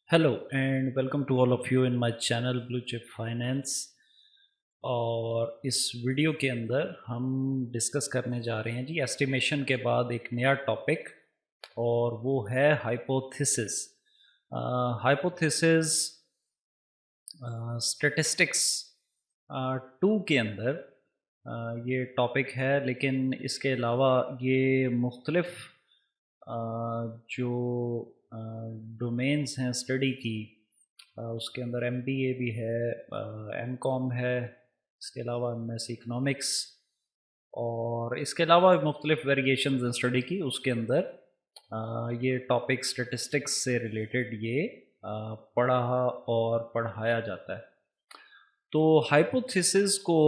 Hello and welcome to all of you in my channel Blue Chip Finance. और इस video के अंदर हम डिस्कस करने जा रहे हैं जी एस्टिमेशन के बाद एक नया टॉपिक, और वो है हाइपोथेसिस। हाइपोथेसिस स्टैटिस्टिक्स टू के अंदर ये टॉपिक है, लेकिन इसके अलावा ये मुख्तलिफ जो डोमेन्स हैं स्टडी की, उसके अंदर एमबीए भी है, एमकॉम है, इसके अलावा एमएस इकनॉमिक्स, और इसके अलावा मुख्तलिफ वेरिएशंस इन स्टडी की, उसके अंदर ये टॉपिक स्टेटिस्टिक्स से रिलेटेड ये पढ़ा और पढ़ाया जाता है। तो हाइपोथेसिस को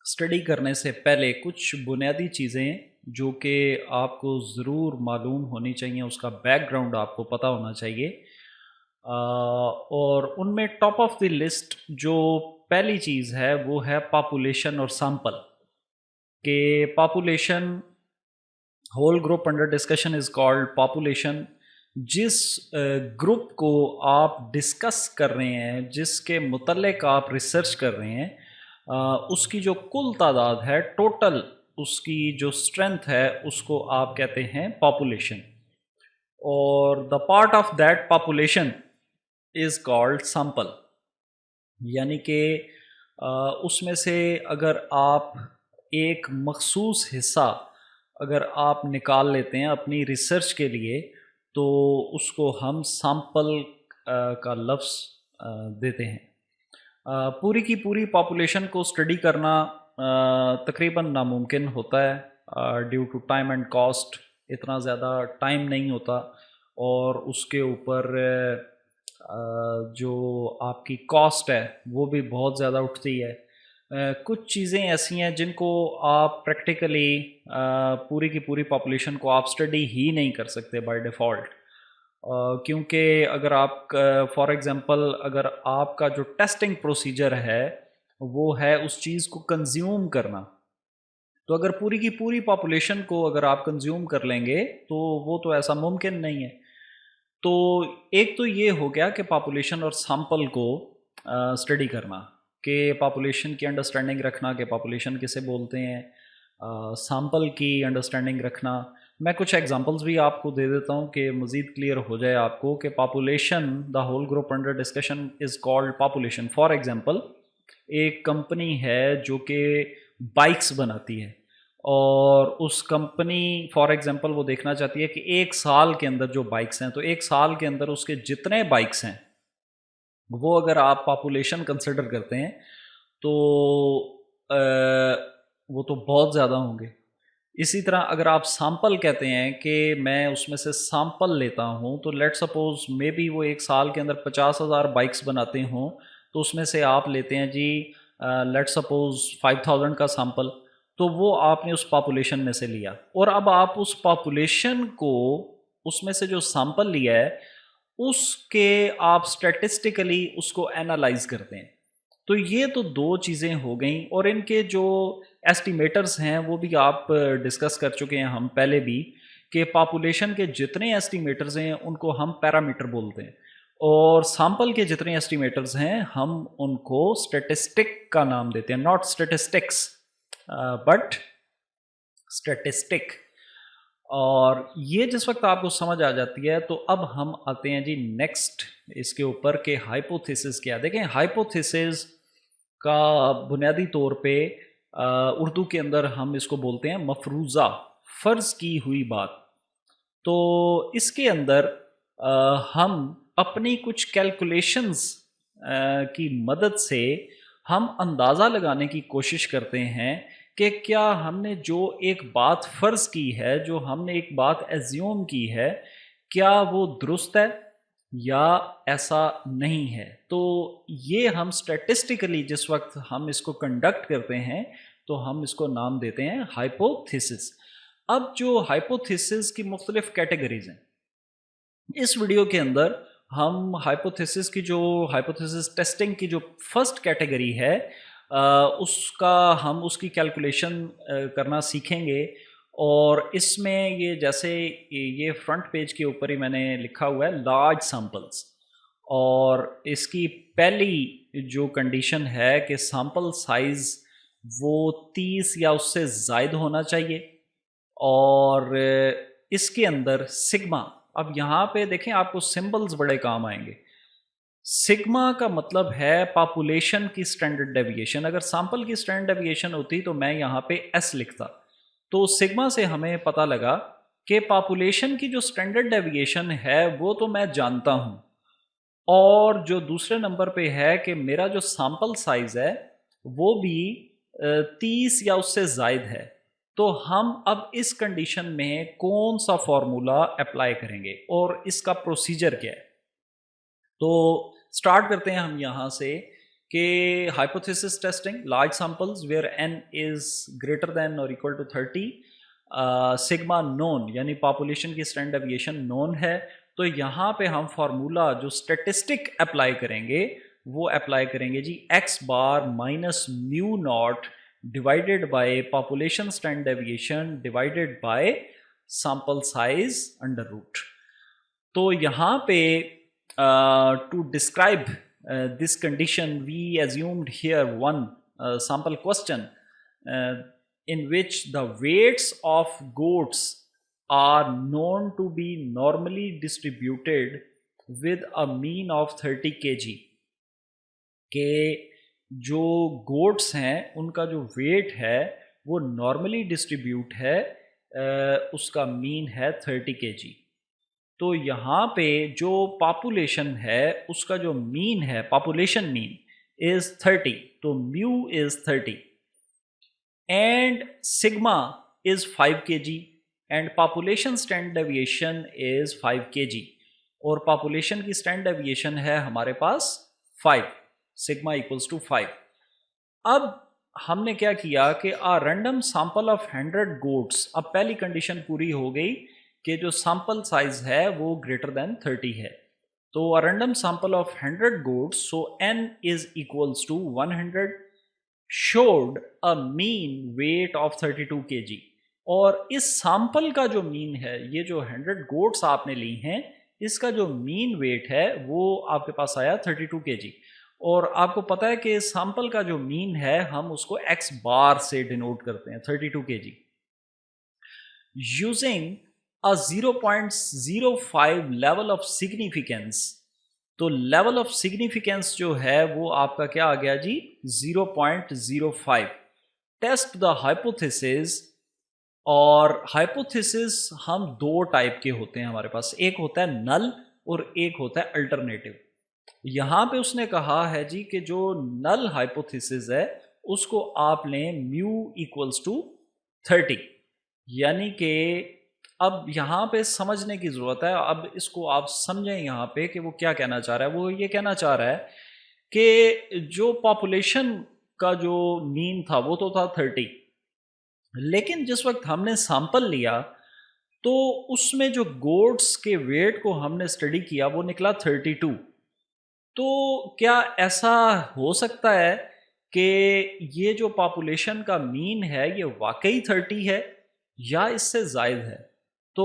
स्टडी करने से पहले कुछ बुनियादी चीज़ें जो कि आपको ज़रूर मालूम होनी चाहिए, उसका बैकग्राउंड आपको पता होना चाहिए। और उनमें टॉप ऑफ द लिस्ट जो पहली चीज़ है वो है पॉपुलेशन और सैंपल। के population, whole group under discussion is called population. जिस ग्रुप को आप डिस्कस कर रहे हैं, जिसके मुतल्लिक आप रिसर्च कर रहे हैं, उसकी जो कुल तादाद है, टोटल उसकी जो स्ट्रेंथ है, उसको आप कहते हैं पॉपुलेशन। और the part of that population is called sample. यानी कि उसमें से अगर आप एक मखसूस हिस्सा अगर आप निकाल लेते हैं अपनी रिसर्च के लिए, तो उसको हम सैंपल का लफ्ज़ देते हैं। पूरी की पूरी पॉपुलेशन को स्टडी करना तकरीबन नामुमकिन होता है due to time and cost. इतना ज़्यादा टाइम नहीं होता, और उसके ऊपर जो आपकी कॉस्ट है वो भी बहुत ज़्यादा उठती है। कुछ चीज़ें ऐसी हैं जिनको आप प्रैक्टिकली पूरी की पूरी पॉपुलेशन को आप स्टडी ही नहीं कर सकते बाय डिफ़ॉल्ट, क्योंकि अगर आप फॉर एग्ज़ाम्पल अगर आपका जो टेस्टिंग प्रोसीजर है वो है उस चीज़ को कंज्यूम करना, तो अगर पूरी की पूरी पॉपुलेशन को अगर आप कंज्यूम कर लेंगे तो वो तो ऐसा मुमकिन नहीं है। तो एक तो ये हो गया कि पॉपुलेशन और सैंपल को स्टडी करना, कि पॉपुलेशन की अंडरस्टैंडिंग रखना कि पॉपुलेशन किसे बोलते हैं, सैंपल की अंडरस्टैंडिंग रखना। मैं कुछ एग्जांपल्स भी आपको दे देता हूँ कि मज़ीद क्लियर हो जाए आपको कि population, the whole group under discussion is called population. For example, एक कंपनी है जो कि बाइक्स बनाती है, और उस कंपनी फॉर एग्जांपल वो देखना चाहती है कि एक साल के अंदर जो बाइक्स हैं, तो एक साल के अंदर उसके जितने बाइक्स हैं वो अगर आप पॉपुलेशन कंसिडर करते हैं तो वो तो बहुत ज़्यादा होंगे। इसी तरह अगर आप सैंपल कहते हैं कि मैं उसमें से सैंपल लेता हूँ, तो लेट सपोज मे बी वो एक साल के अंदर 50,000 बाइक्स बनाते हों, तो उसमें से आप लेते हैं जी लेट सपोज 5,000 का सैंपल, तो वो आपने उस पॉपुलेशन में से लिया, और अब आप उस पॉपुलेशन को, उसमें से जो सैंपल लिया है उसके आप स्टैटिस्टिकली उसको एनालाइज करते हैं। तो ये तो दो चीज़ें हो गई, और इनके जो एस्टिमेटर्स हैं वो भी आप डिस्कस कर चुके हैं हम पहले भी, कि पॉपुलेशन के जितने एस्टिमेटर्स हैं उनको हम पैरामीटर बोलते हैं, और सैंपल के जितने एस्टिमेटर्स हैं हम उनको स्टैटिस्टिक का नाम देते हैं, नॉट स्टैटिस्टिक्स बट स्टैटिस्टिक। और ये जिस वक्त आपको समझ आ जाती है, तो अब हम आते हैं जी नेक्स्ट इसके ऊपर कि हाइपोथेसिस क्या। देखें, हाइपोथेसिस का बुनियादी तौर पे उर्दू के अंदर हम इसको बोलते हैं मफरूज़ा, फ़र्ज़ की हुई बात। तो इसके अंदर हम अपनी कुछ कैलकुलेशंस की मदद से हम अंदाज़ा लगाने की कोशिश करते हैं कि क्या हमने जो एक बात फ़र्ज़ की है, जो हमने एक बात एज्यूम की है, क्या वो दुरुस्त है या ऐसा नहीं है। तो ये हम स्टैटिस्टिकली जिस वक्त हम इसको कंडक्ट करते हैं, तो हम इसको नाम देते हैं हाइपोथेसिस। अब जो हाइपोथेसिस की मुख्तलिफ कैटेगरीज हैं, इस वीडियो के अंदर हम हाइपोथेसिस की जो हाइपोथेसिस टेस्टिंग की जो फर्स्ट कैटेगरी है, उसका हम उसकी कैलकुलेशन करना सीखेंगे, اور اس میں یہ جیسے یہ فرنٹ پیج کے اوپر ہی میں نے لکھا ہوا ہے لارج سیمپلز، اور اس کی پہلی جو کنڈیشن ہے کہ سیمپل سائز وہ 30 یا اس سے زائد ہونا چاہیے، اور اس کے اندر سگما، اب یہاں پہ دیکھیں آپ کو سمبلز بڑے کام آئیں گے۔ سگما کا مطلب ہے پاپولیشن کی سٹینڈرڈ ڈیویشن، اگر سیمپل کی سٹینڈرڈ ڈیویشن ہوتی تو میں یہاں پہ ایس لکھتا، تو سگما سے ہمیں پتہ لگا کہ پاپولیشن کی جو سٹینڈرڈ ڈیویشن ہے وہ تو میں جانتا ہوں، اور جو دوسرے نمبر پہ ہے کہ میرا جو سیمپل سائز ہے وہ بھی 30 یا اس سے زائد ہے، تو ہم اب اس کنڈیشن میں کون سا فارمولا اپلائی کریں گے اور اس کا پروسیجر کیا ہے۔ تو سٹارٹ کرتے ہیں ہم یہاں سے کہ hypothesis testing large samples where n is greater than اور اکول ٹو 30، سگما نون یعنی پاپولیشن کی اسٹینڈرڈ ڈیویشن نون ہے، تو یہاں پہ ہم فارمولا جو اسٹیٹسٹک اپلائی کریں گے وہ اپلائی کریں گے جی x bar minus mu not divided by population standard deviation divided by sample size under root. تو یہاں پہ to describe this condition we assumed here one sample question in which the weights of goats are known to be normally distributed with a mean of 30 kg، کہ جو goats ہیں ان کا جو wait ہے وہ نارملی ڈسٹریبیوٹ ہے، اس کا مین ہے 30 kg۔ تو یہاں پہ جو پاپولیشن ہے اس کا جو مین ہے، پاپولیشن مین از 30، تو میو از 30 and sigma is 5 kg and population standard deviation is 5 kg، اور پاپولیشن کی اسٹینڈرڈ ڈیویشن ہے ہمارے پاس 5، سگما ایکولس ٹو 5۔ اب ہم نے کیا کیا کہ رینڈم سیمپل آف 100 گوٹس، اب پہلی کنڈیشن پوری ہو گئی کہ جو سیمپل سائز ہے وہ گریٹر دین 30 ہے، تو random sample of 100 goats, so n is equals to 100 showed a mean weight of 32 kg، اور اس سیمپل کا جو مین ہے، یہ جو 100 گوٹس آپ نے لی ہیں اس کا جو مین ویٹ ہے وہ آپ کے پاس آیا 32 kg، اور آپ کو پتا ہے کہ سیمپل کا جو مین ہے ہم اس کو x بار سے ڈینوٹ کرتے ہیں 32 kg using a 0.05 level of significance. تو لیول آف سگنیفیکینس جو ہے وہ آپ کا کیا آ گیا جی 0.05۔ ٹیسٹ دا ہائپوتھیسس، اور ہائپوتھیسس ہم دو ٹائپ کے ہوتے ہیں ہمارے پاس، ایک ہوتا ہے نل اور ایک ہوتا ہے الٹرنیٹیو۔ یہاں پہ اس نے کہا ہے جی کہ جو نل ہائپوتھیسس ہے اس کو آپ لیں میو ایکولس ٹو 30، یعنی کہ اب یہاں پہ سمجھنے کی ضرورت ہے، اب اس کو آپ سمجھیں یہاں پہ کہ وہ کیا کہنا چاہ رہا ہے۔ وہ یہ کہنا چاہ رہا ہے کہ جو پاپولیشن کا جو مین تھا وہ تو تھا 30، لیکن جس وقت ہم نے سیمپل لیا تو اس میں جو گوٹس کے ویٹ کو ہم نے اسٹڈی کیا وہ نکلا 32۔ تو کیا ایسا ہو سکتا ہے کہ یہ جو پاپولیشن کا مین ہے یہ واقعی 30 ہے یا اس سے زائد ہے؟ تو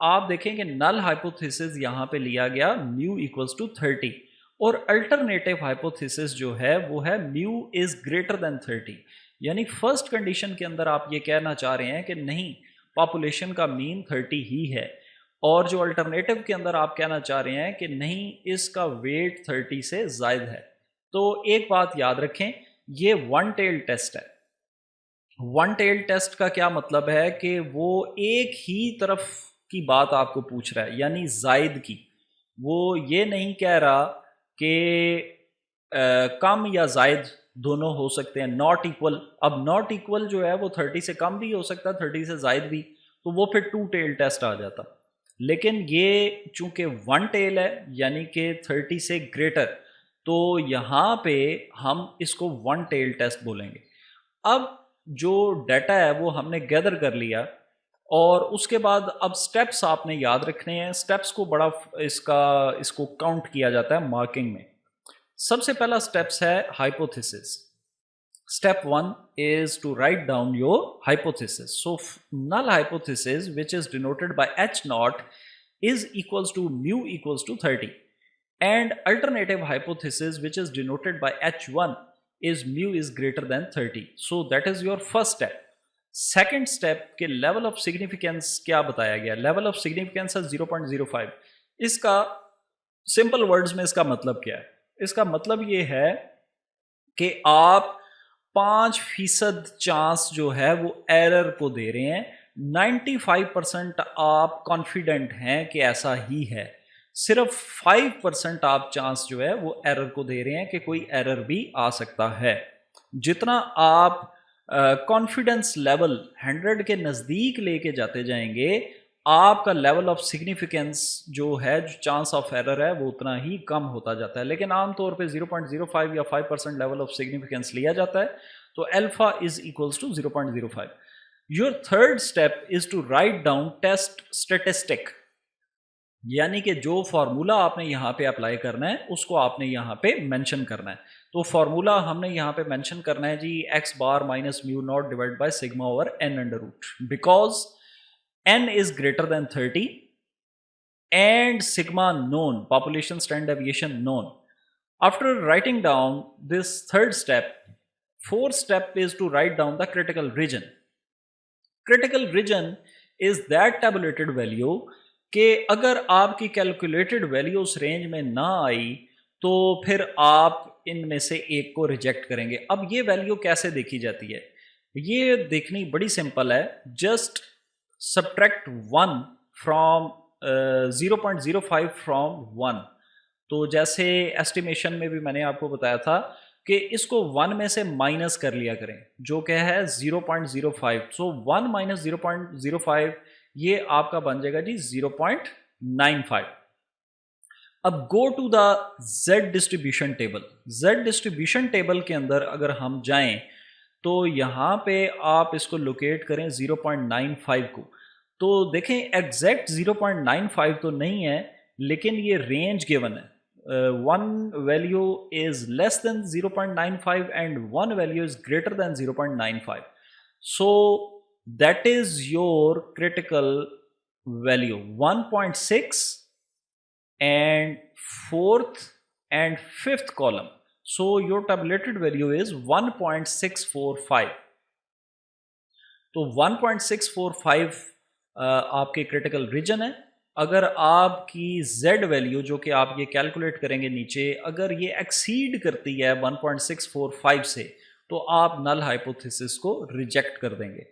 آپ دیکھیں کہ نل ہائپوتھیسس یہاں پہ لیا گیا میو ایکولس ٹو 30، اور الٹرنیٹیو ہائپوتھیسس جو ہے وہ ہے میو از گریٹر دین 30، یعنی فرسٹ کنڈیشن کے اندر آپ یہ کہنا چاہ رہے ہیں کہ نہیں پاپولیشن کا مین 30 ہی ہے، اور جو الٹرنیٹیو کے اندر آپ کہنا چاہ رہے ہیں کہ نہیں اس کا ویٹ 30 سے زائد ہے۔ تو ایک بات یاد رکھیں، یہ ون ٹیل ٹیسٹ ہے۔ ون ٹیل ٹیسٹ کا کیا مطلب ہے کہ وہ ایک ہی طرف کی بات آپ کو پوچھ رہا ہے، یعنی زائد کی، وہ یہ نہیں کہہ رہا کہ کم یا زائد دونوں ہو سکتے ہیں، ناٹ ایکول۔ اب ناٹ ایکول جو ہے وہ 30 سے کم بھی ہو سکتا ہے، 30 سے زائد بھی، تو وہ پھر ٹو ٹیل ٹیسٹ آ جاتا۔ لیکن یہ چونکہ ون ٹیل ہے یعنی کہ 30 سے گریٹر، تو یہاں پہ ہم اس کو ون ٹیل ٹیسٹ بولیں گے۔ اب جو ڈیٹا ہے وہ ہم نے گیدر کر لیا، اور اس کے بعد اب سٹیپس آپ نے یاد رکھنے ہیں۔ سٹیپس کو بڑا اس کو کاؤنٹ کیا جاتا ہے مارکنگ میں۔ سب سے پہلا سٹیپس ہے hypothesis. Step 1 is to write down your hypothesis. So null hypothesis, which is denoted by H naught, is equals to mu equals to 30, and alternative hypothesis, which is denoted by H1, is mu is greater than 30. So that is your first step. Second step के level of significance क्या बताया गया? Level of significance है 0.05. इसका simple words में इसका मतलब क्या है? इसका मतलब ये है कि आप 5% चांस जो है वो एरर को दे रहे हैं, 95% आप कॉन्फिडेंट हैं कि ऐसा ही है, सिर्फ 5% आप चांस जो है वो एरर को दे रहे हैं कि कोई एरर भी आ सकता है. जितना आप कॉन्फिडेंस लेवल 100 के नज़दीक लेके जाते जाएंगे, आपका लेवल ऑफ सिग्निफिकेंस जो है, जो चांस ऑफ एरर है, वो उतना ही कम होता जाता है. लेकिन आमतौर पे 0.05 या 5% लेवल ऑफ सिग्निफिकेंस लिया जाता है. तो alpha is equals to 0.05. Your third step is to write down test statistic, यानी कि जो फार्मूला आपने यहाँ पे अप्लाई करना है उसको आपने यहाँ पे मेंशन करना है. तो फार्मूला हमने यहाँ पे मेंशन करना है जी, x bar minus mu not divide by sigma over n under root, because n is greater than 30 and sigma known, population standard deviation known. After writing down this third step, fourth step is to write down the critical region. Critical region is that tabulated value कि अगर आपकी calculated value उस range में ना आई तो फिर आप इनमें से एक को रिजेक्ट करेंगे. अब ये वैल्यू कैसे देखी जाती है? ये देखनी बड़ी सिंपल है. Just subtract 1 from 0.05 from 1. तो जैसे एस्टिमेशन में भी मैंने आपको बताया था कि इसको 1 में से माइनस कर लिया करें, जो क्या है 0.05. सो 1 माइनस 0.05 ये आपका बन जाएगा जी 0.95. अब go to the Z distribution table. Z distribution table के अंदर अगर हम जाएं तो यहाँ पे आप इसको लोकेट करें 0.95 को. तो देखें एग्जैक्ट 0.95 तो नहीं है, लेकिन ये रेंज गिवन है. One value is less than 0.95 and one value is greater than 0.95. So that is your critical value 1.6 and fourth and fifth column. So your tabulated value is 1.645. तो 1.645 आपके क्रिटिकल रीजन है. अगर आपकी Z value जो कि आप ये calculate करेंगे नीचे, अगर ये एक्सीड करती है 1.645 से, तो आप नल हाइपोथेसिस को रिजेक्ट कर देंगे.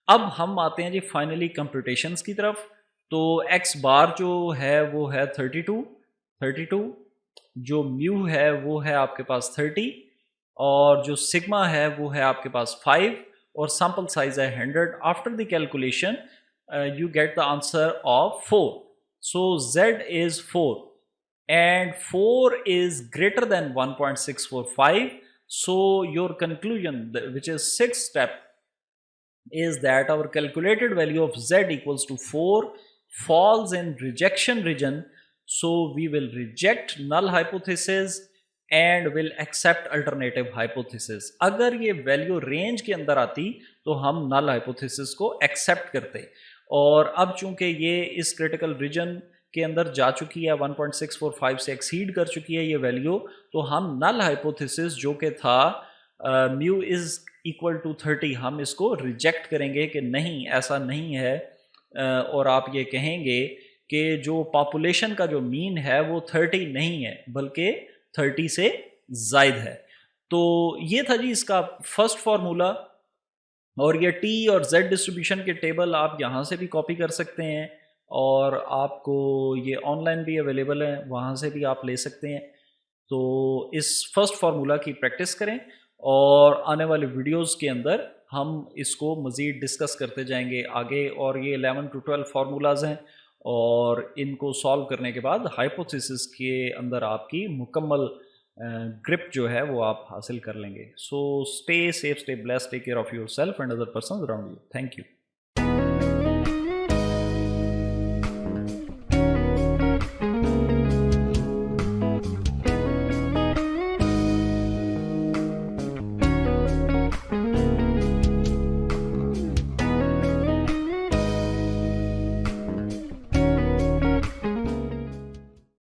अब हम आते हैं जी फाइनली कंप्यूटेशंस की तरफ. तो x बार जो है वो है 32, जो म्यू है वो है आपके पास 30, और जो सिग्मा है वो है आपके पास 5, और सैंपल साइज है 100. After the calculation you get the answer of 4. So Z is 4 and 4 is greater than 1.645. So your conclusion, which is sixth step, is that our calculated value of Z equals to 4 falls in rejection region. So we will reject null hypothesis and will accept alternative hypothesis. अगर ये value range के अंदर आती तो हम null hypothesis को accept करते, और अब चूंकि ये इस क्रिटिकल रीजन के अंदर जा चुकी है, 1.645 से एक्सीड कर चुकी है ये वैल्यू, तो हम नल हाइपोथेसिस जो कि था म्यू इज इक्वल टू 30, हम इसको रिजेक्ट करेंगे कि नहीं, ऐसा नहीं है. और आप ये कहेंगे कि जो पॉपुलेशन का जो मीन है वो 30 नहीं है बल्कि 30 से ज़ायद है. तो ये था जी इसका फर्स्ट फार्मूला. और ये T और Z डिस्ट्रीब्यूशन के टेबल आप यहाँ से भी कॉपी कर सकते हैं, और आपको ये ऑनलाइन भी अवेलेबल है, वहाँ से भी आप ले सकते हैं. तो इस फर्स्ट फार्मूला की प्रैक्टिस करें, और आने वाले वीडियोस के अंदर हम इसको मज़ीद डिस्कस करते जाएंगे आगे. और ये 11 to 12 फार्मूलाज हैं, और इनको सॉल्व करने के बाद हाइपोथेसिस के अंदर आपकी मुकम्मल ग्रिप जो है वो आप हासिल कर लेंगे. So stay safe, stay blessed, take care of yourself and other persons around you. Thank you.